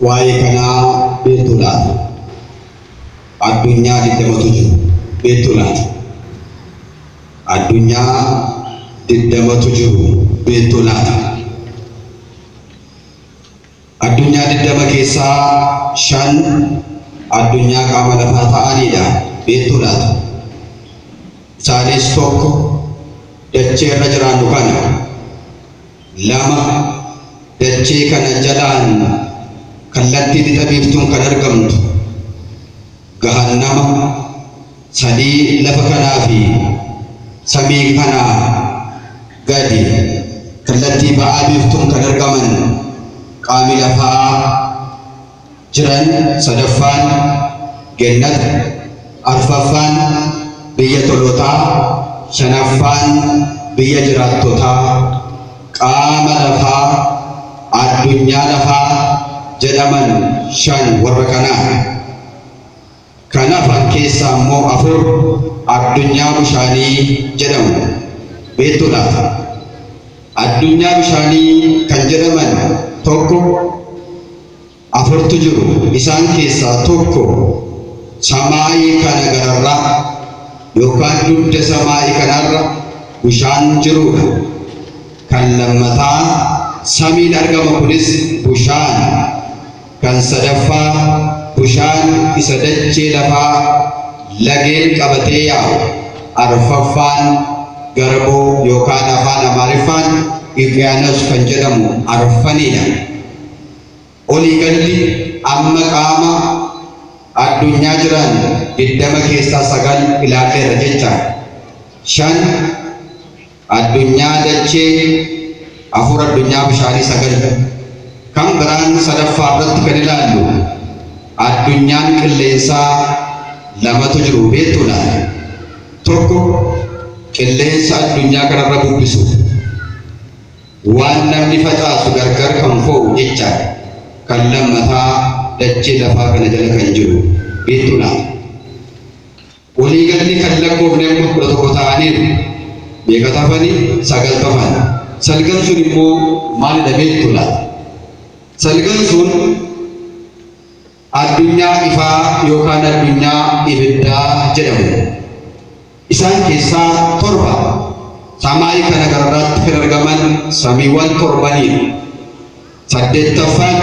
waa'ee kanaa beektuu laata? Addunyaa 20tu jiru beektuu laata? Addunyaa 20tu jiru beektuu laata? Addunyaa 20 keessaa 5 addunyaa qaama lafaa ta'anidha beektuu laata? Isaanis tokko dachee irra jiraannu kana, 2 dachee kana jalaan kallattii lixa biiftuun kan argamtu gahannama, 3 lafa kanaa fi samii kanaa gadi kallattii ba'aa biiftuun kan argaman qaami lafaa jiran, 3ffaan gennat, 4ffaan biyya tolotaa, 5ffaan biyya jiraattotaa. Qaama lafaa addunyaa lafaa jedhaman 5 warra kanaa. Kanaaf keessaa immoo 4 addunyaa bishaanii jedhamu beektuu laata? Addunyaa bishaanii kan jedhaman tokko 4tu jiru. Isaan keessaa tokko samaayii kana gararraa yookaan dugda samaayii kanarra bishaan jirudha. Kan lammataa samiin argama kunis bishaan. Kan sadaffaa bishaan isa dachee lafaa lageen qabatee yaa'u. Arfaffaan garbuu yookaan afaan Amaariffaan Uqiyaanoos kan jedhamu arfanidha. Waliigalli amma qaama addunyaa jiran 20 keessaa 9 ilaalleerra jecha. 5 addunyaa dachee, 4 addunyaa bishaanii 9. Kan biraan sadaffaa irratti kan ilaallu addunyaan qilleensaa 2tu jiru beektuu laata? Tokko qilleensa addunyaa kanarra bubbisu waan namni facaasu gargar kan fo'u jecha. Kan lammataa dachee lafaa kana jala kan jiru beektuu laata? Waliigalli kan lakkoofne 11 ta'aniiru. Meeqa tafanii? 9 tafan. 9 sun immoo maalidha beektuu laata? 9 sun addunyaa ifaa yookaan addunyaa ibiddaa jedhamu. Isaan keessaa 7 samaayii kana gararraatti kan argaman samiiwwan 7niidha. 8ffaan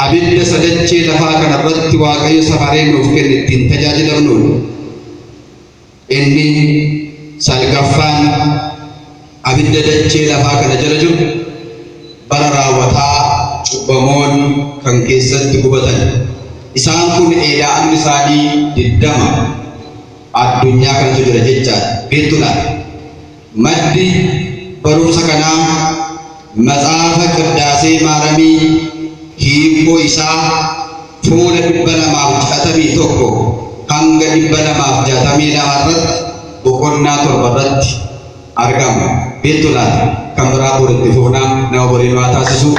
abidda sadachee lafaa kanarratti Waaqayyo safaree nuuf kenne ittiin tajaajilamnudha. Inni 9ffaan abidda dachee lafaa kana jala jiru bara raawwataa cubbamoon kan keessatti gubatan. Isaan kun eeda'amni isaanii 20 addunyaa kanatu jira jechaadha beektuu laata? Maddi barumsa kanaa Matsaafa Qiddaasee Maaramii hiikoo isaa fuula 261 hanga 262 irratti boqonnaa 7 irratti argama beektuu laata? Kan biraa booritti fuunaa nama boriin waa taasisu.